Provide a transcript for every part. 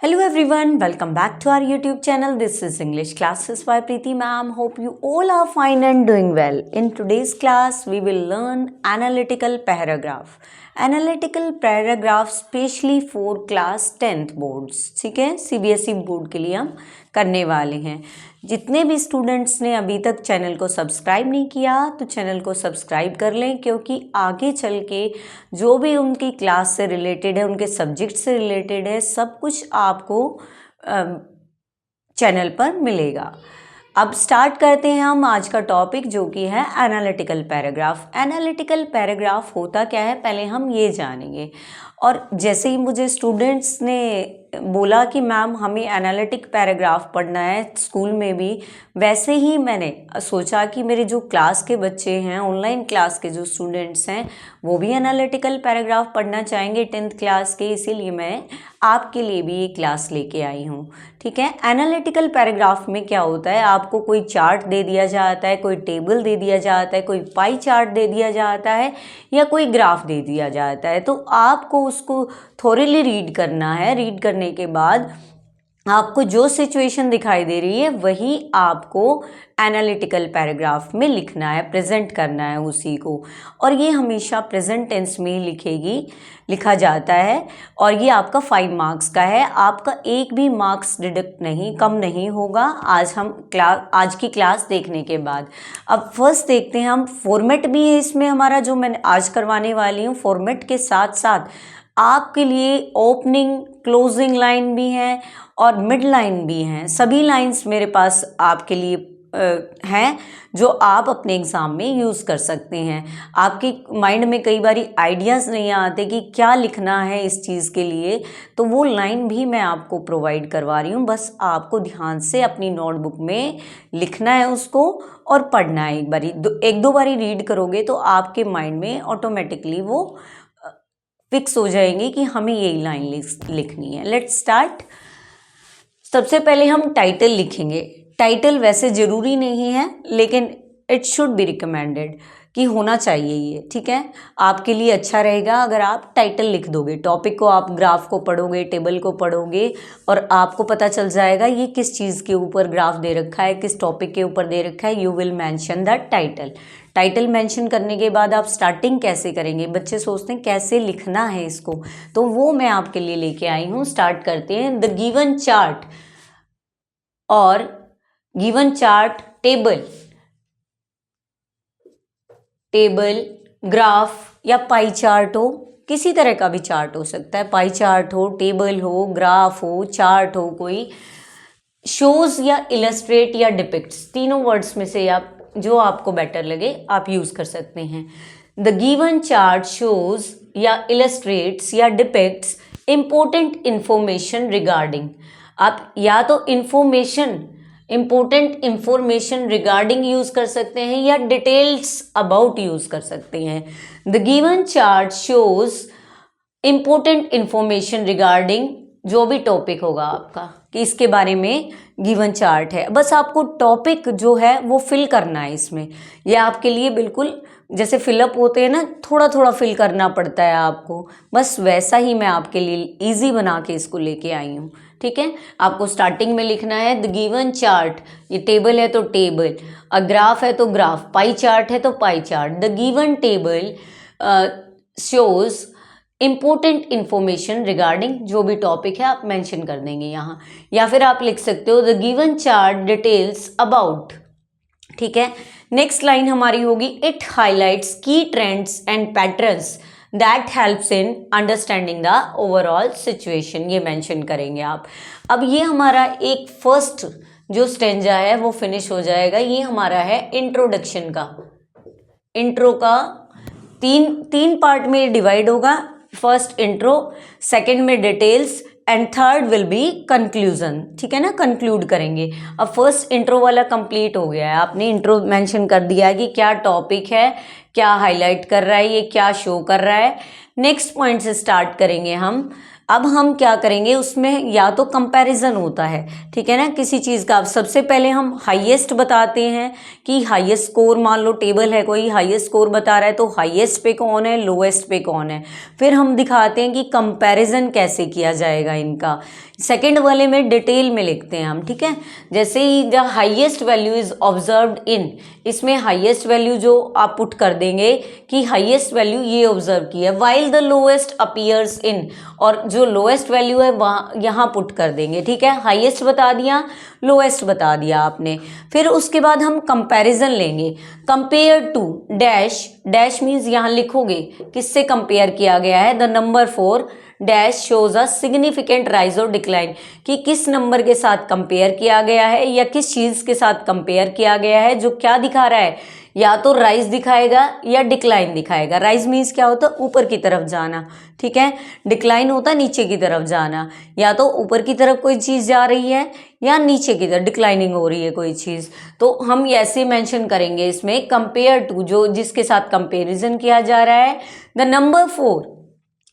Hello everyone, welcome back to our YouTube channel. This is English Classes by Preeti ma'am. Hope you all are fine and doing well. In today's class, we will learn analytical paragraph. Analytical paragraph specially for class 10th boards. ठीक है, CBSE board के लिए हम करने वाले हैं. जितने भी स्टूडेंट्स ने अभी तक चैनल को सब्सक्राइब नहीं किया तो चैनल को सब्सक्राइब कर लें, क्योंकि आगे चल के जो भी उनकी क्लास से रिलेटेड है, उनके सब्जेक्ट से रिलेटेड है, सब कुछ आपको चैनल पर मिलेगा. अब स्टार्ट करते हैं हम आज का टॉपिक, जो कि है एनालिटिकल पैराग्राफ. एनालिटिकल पैराग्राफ होता क्या है, पहले हम ये जानेंगे. और जैसे ही मुझे स्टूडेंट्स ने बोला कि मैम हमें एनालिटिक पैराग्राफ पढ़ना है स्कूल में भी, वैसे ही मैंने सोचा कि मेरे जो क्लास के बच्चे हैं, ऑनलाइन क्लास के जो स्टूडेंट्स हैं, वो भी एनालिटिकल पैराग्राफ पढ़ना चाहेंगे 10th क्लास के, इसीलिए मैं आपके लिए भी ये क्लास लेके आई हूँ. ठीक है, एनालिटिकल पैराग्राफ में क्या होता है, आपको कोई चार्ट दे दिया जाता है, कोई टेबल दे दिया जाता है, कोई पाई चार्ट दे दिया जाता है, या कोई ग्राफ दे दिया जाता है. तो आपको उसको थोरली रीड करना है. रीड करने के बाद आपको जो सिचुएशन दिखाई दे रही है वही आपको एनालिटिकल पैराग्राफ में लिखना है, प्रेजेंट करना है उसी को. और ये हमेशा प्रेजेंट टेंस में ही लिखा जाता है. और ये आपका 5 मार्क्स का है. आपका एक भी मार्क्स डिडक्ट नहीं, कम नहीं होगा आज की क्लास देखने के बाद. अब फर्स्ट देखते हैं हम, फॉर्मेट भी है इसमें हमारा, जो मैं आज करवाने वाली हूँ. फॉर्मेट के साथ साथ आपके लिए ओपनिंग क्लोजिंग लाइन भी है और मिड लाइन भी हैं. सभी लाइंस मेरे पास आपके लिए हैं, जो आप अपने एग्ज़ाम में यूज़ कर सकते हैं. आपके माइंड में कई बार आइडियाज़ नहीं आते कि क्या लिखना है इस चीज़ के लिए, तो वो लाइन भी मैं आपको प्रोवाइड करवा रही हूँ. बस आपको ध्यान से अपनी नोटबुक में लिखना है उसको और पढ़ना है. एक दो बारी रीड करोगे तो आपके माइंड में ऑटोमेटिकली वो फिक्स हो जाएंगे कि हमें यही लाइन लिखनी है. Let's start. सबसे पहले हम टाइटल लिखेंगे. टाइटल वैसे ज़रूरी नहीं है, लेकिन इट शुड बी रिकमेंडेड, कि होना चाहिए ये. ठीक है, आपके लिए अच्छा रहेगा अगर आप टाइटल लिख दोगे. टॉपिक को आप ग्राफ को पढ़ोगे, टेबल को पढ़ोगे, और आपको पता चल जाएगा ये किस चीज़ के ऊपर ग्राफ दे रखा है, किस टॉपिक के ऊपर दे रखा है. You will mention the title. Title mention करने के बाद आप स्टार्टिंग कैसे करेंगे, बच्चे सोचते हैं कैसे लिखना है इसको, तो वो मैं आपके लिए लेके आई हूँ. स्टार्ट करते हैं. द गिवन चार्ट और गिवन चार्ट टेबल, ग्राफ या पाई चार्ट हो, किसी तरह का भी चार्ट हो सकता है. पाई चार्ट हो, टेबल हो, ग्राफ हो, चार्ट हो, कोई शोज या इलस्ट्रेट या डिपिक्ट्स, तीनों वर्ड्स में से आप जो आपको बेटर लगे आप यूज कर सकते हैं. द गिवन चार्ट शोज या इलस्ट्रेट्स या डिपिक्ट्स इंपॉर्टेंट इंफॉर्मेशन रिगार्डिंग. आप या तो इंपॉर्टेंट इंफॉर्मेशन रिगार्डिंग यूज कर सकते हैं, या डिटेल्स अबाउट यूज कर सकते हैं. The given chart shows important information regarding, जो भी टॉपिक होगा आपका, कि इसके बारे में गिवन चार्ट है. बस आपको टॉपिक जो है वो फिल करना है इसमें. यह आपके लिए बिल्कुल जैसे फिलअप होते हैं ना, थोड़ा थोड़ा फिल करना पड़ता है आपको, बस वैसा ही मैं आपके लिए इजी बना के इसको लेके आई हूँ. ठीक है, आपको स्टार्टिंग में लिखना है द गिवन चार्ट. ये टेबल है तो टेबल, ग्राफ है तो ग्राफ, पाई चार्ट है तो pie chart. The given table shows important information regarding, जो भी टॉपिक है आप मेंशन कर देंगे यहाँ. या फिर आप लिख सकते हो the given chart details about. ठीक है, नेक्स्ट लाइन हमारी होगी इट हाईलाइट्स की trends and patterns that helps in understanding the overall situation. ये मेंशन करेंगे आप. अब ये हमारा एक फर्स्ट जो स्टेंजा है वो फिनिश हो जाएगा. ये हमारा है इंट्रोडक्शन का. इंट्रो का तीन पार्ट में डिवाइड होगा. फर्स्ट इंट्रो, सेकंड में details, and third will be conclusion. ठीक है ना, कंक्लूड करेंगे. अब फर्स्ट इंट्रो वाला कंप्लीट हो गया है. आपने इंट्रो मेंशन कर दिया है कि क्या टॉपिक है, क्या हाईलाइट कर रहा है, ये क्या शो कर रहा है. नेक्स्ट पॉइंट से स्टार्ट करेंगे हम. अब हम क्या करेंगे, उसमें या तो कंपैरिजन होता है, ठीक है ना, किसी चीज़ का। सबसे पहले हम हाईएस्ट बताते हैं कि हाईएस्ट स्कोर, मान लो टेबल है कोई, हाईएस्ट स्कोर बता रहा है तो हाईएस्ट पे कौन है, लोएस्ट पे कौन है। फिर हम दिखाते हैं कि कंपैरिजन कैसे किया जाएगा इनका। सेकंड वाले में डिटेल में लिखते हैं हम, ठीक है। जैसे ही the highest value is observed in, इसमें हाईएस्ट वैल्यू जो आप पुट कर देंगे कि हाईएस्ट वैल्यू ये ऑब्जर्व की है, वाइल द लोएस्ट अपीयर्स इन, और जो लोएस्ट वैल्यू है वहाँ यहाँ पुट कर देंगे, ठीक है। हाईएस्ट बता दिया, लोएस्ट बता दिया आपने। फिर उसके बाद हम कंपैरिजन लेंगे, compare to dash, dash means यहाँ लिखोगे किससे कंपेयर किया गया है, the number 4 dash shows a significant rise और डिक्लाइन, कि किस नंबर के साथ कंपेयर किया गया है या किस चीज़ के साथ कंपेयर किया गया है, जो क्या दिखा रहा है, या तो राइज दिखाएगा या डिक्लाइन दिखाएगा। राइज मीन्स क्या होता है, ऊपर की तरफ जाना, ठीक है। डिक्लाइन होता है नीचे की तरफ जाना, या तो ऊपर की तरफ कोई चीज़ जा रही है या नीचे की तरफ डिक्लाइनिंग हो रही है कोई चीज़। तो हम ऐसे मेंशन करेंगे इसमें, कंपेयर टू, जो जिसके साथ कंपेरिजन किया जा रहा है, the number 4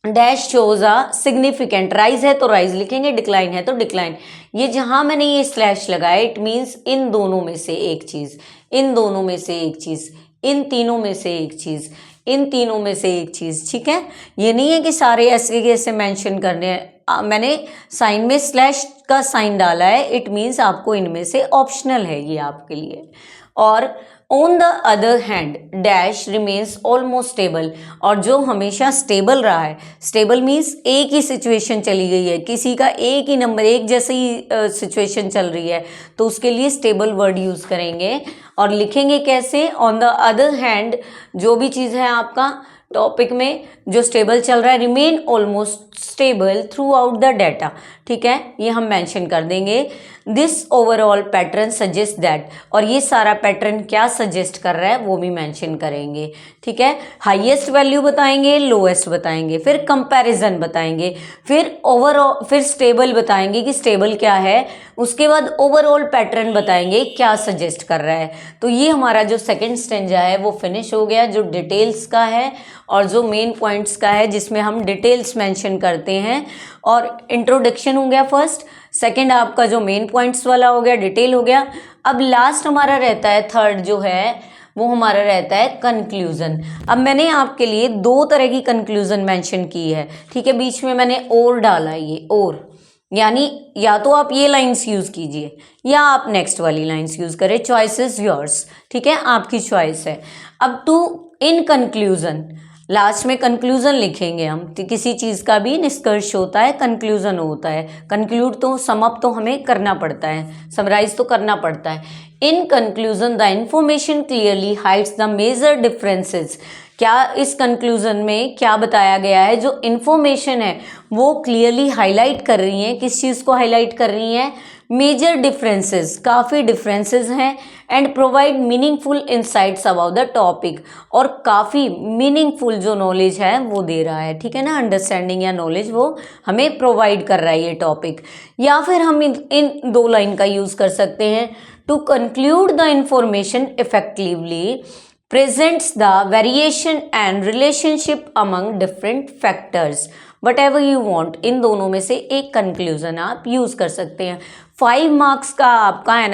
dash shows a significant, rise है तो राइज लिखेंगे, डिक्लाइन है तो डिक्लाइन। ये जहां मैंने ये स्लैश लगाया, इट मीन्स इन दोनों में से एक चीज़, इन दोनों में से एक चीज़, इन तीनों में से एक चीज़, इन तीनों में से एक चीज़, ठीक है। ये नहीं है कि सारे ऐसे के ऐसे मेंशन करने हैं, मैंने साइन में स्लैश का साइन डाला है, इट मीन्स आपको इनमें से ऑप्शनल है ये आपके लिए। और on the other hand dash remains almost stable, और जो हमेशा स्टेबल रहा है, स्टेबल मीन्स एक ही सिचुएशन चली गई है, किसी का एक ही नंबर, एक जैसी सिचुएशन चल रही है, तो उसके लिए स्टेबल वर्ड यूज़ करेंगे। और लिखेंगे कैसे, ऑन द अदर हैंड, जो भी चीज़ है आपका टॉपिक में जो स्टेबल चल रहा है, remain almost stable through out the data, ठीक है, ये हम मेंशन कर देंगे। This overall pattern suggest that, और ये सारा पैटर्न क्या सजेस्ट कर रहा है वो भी मेंशन करेंगे, ठीक है। हाईएस्ट वैल्यू बताएंगे, लोएस्ट बताएंगे, फिर कंपैरिजन बताएंगे, फिर ओवरऑल, फिर स्टेबल बताएंगे कि स्टेबल क्या है, उसके बाद ओवरऑल पैटर्न बताएंगे क्या सजेस्ट कर रहा है। तो ये हमारा जो सेकंड स्टेंजा है वो फिनिश हो गया, जो डिटेल्स का है और जो मेन पॉइंट्स का है, जिसमें हम डिटेल्स मेंशन करते हैं। और इंट्रोडक्शन हो गया फर्स्ट, सेकंड आपका जो मेन पॉइंट्स वाला हो गया, डिटेल हो गया। अब लास्ट हमारा रहता है, थर्ड जो है वो हमारा रहता है कंक्लूजन। अब मैंने आपके लिए दो तरह की कंक्लूजन मेंशन की है, ठीक है, बीच में मैंने और डाला है, ये और, यानी या तो आप ये लाइंस यूज़ कीजिए या आप नेक्स्ट वाली लाइंस यूज़ करें, चॉइस इज योर्स, ठीक है, आपकी चॉइस है। अब टू इन कंक्लूजन, लास्ट में कंक्लूजन लिखेंगे हम, किसी चीज़ का भी निष्कर्ष होता है, कंक्लूजन होता है, कंक्लूड तो सम अप तो हमें करना पड़ता है, समराइज तो करना पड़ता है। In conclusion the information clearly hides the major differences, क्या इस कंक्लूजन में क्या बताया गया है, जो इन्फॉर्मेशन है वो क्लियरली हाईलाइट कर रही है, किस चीज़ को हाईलाइट कर रही है, मेजर डिफरेंसेस, काफ़ी डिफरेंसेस हैं, and provide meaningful insights about the topic, और काफ़ी मीनिंगफुल जो नॉलेज है वो दे रहा है, ठीक है ना, अंडरस्टैंडिंग या नॉलेज वो हमें प्रोवाइड कर रहा है ये टॉपिक। या फिर हम इन दो लाइन का यूज़ कर सकते हैं, to conclude the information effectively presents the variation and relationship among different factors, whatever you want, इन दोनों में से एक कंक्लूजन आप यूज कर सकते हैं। 5 मार्क्स का आपका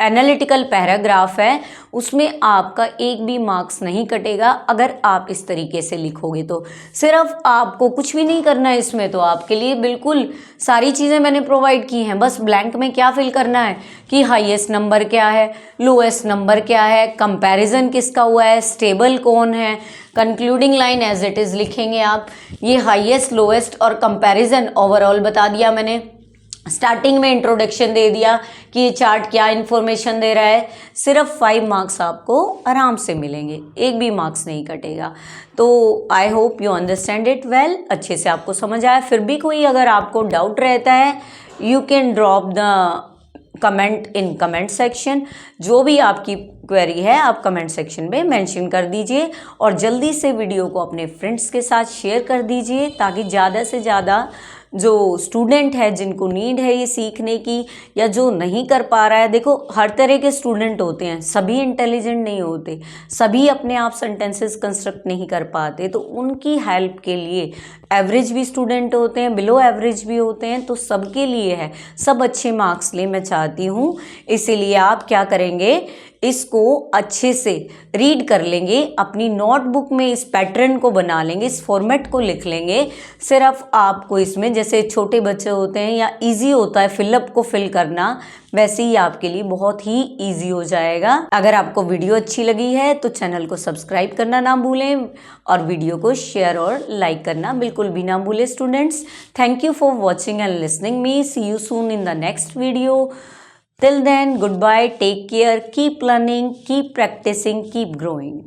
एनालिटिकल पैराग्राफ है, उसमें आपका एक भी मार्क्स नहीं कटेगा अगर आप इस तरीके से लिखोगे। तो सिर्फ आपको कुछ भी नहीं करना है इसमें, तो आपके लिए बिल्कुल सारी चीज़ें मैंने प्रोवाइड की हैं, बस ब्लैंक में क्या फिल करना है कि हाईएस्ट नंबर क्या है, लोएस्ट नंबर क्या है, कंपैरिजन किसका हुआ है, स्टेबल कौन है, concluding line as it is लिखेंगे आप, ये हाईएस्ट लोएस्ट और कंपैरिजन ओवरऑल बता दिया मैंने। स्टार्टिंग में इंट्रोडक्शन दे दिया कि ये चार्ट क्या इन्फॉर्मेशन दे रहा है। सिर्फ 5 मार्क्स आपको आराम से मिलेंगे, एक भी मार्क्स नहीं कटेगा। तो I hope you understand it well, अच्छे से आपको समझ आया। फिर भी कोई अगर आपको डाउट रहता है, you can drop the comment in comment section, जो भी आपकी क्वेरी है आप कमेंट सेक्शन में मेंशन कर दीजिए, और जल्दी से वीडियो को अपने फ्रेंड्स के साथ शेयर कर दीजिए ताकि ज़्यादा से ज़्यादा जो स्टूडेंट है जिनको नीड है ये सीखने की या जो नहीं कर पा रहा है, देखो हर तरह के स्टूडेंट होते हैं, सभी इंटेलिजेंट नहीं होते, सभी अपने आप सेंटेंसेस कंस्ट्रक्ट नहीं कर पाते, तो उनकी हेल्प के लिए एवरेज भी स्टूडेंट होते हैं, बिलो एवरेज भी होते हैं, तो सबके लिए है, सब अच्छे मार्क्स ले मैं चाहती हूँ। इसीलिए आप क्या करेंगे, इसको अच्छे से रीड कर लेंगे, अपनी नोटबुक में इस पैटर्न को बना लेंगे, इस फॉर्मेट को लिख लेंगे। सिर्फ आपको इसमें जैसे छोटे बच्चे होते हैं या इजी होता है फिलअप को फिल करना, वैसे ही आपके लिए बहुत ही इजी हो जाएगा। अगर आपको वीडियो अच्छी लगी है तो चैनल को सब्सक्राइब करना ना भूलें और वीडियो को शेयर और लाइक करना बिल्कुल भी ना भूलें students. Thank you for watching and listening me. See you soon in the next video. Till then, goodbye, take care, keep learning, keep practicing, keep growing.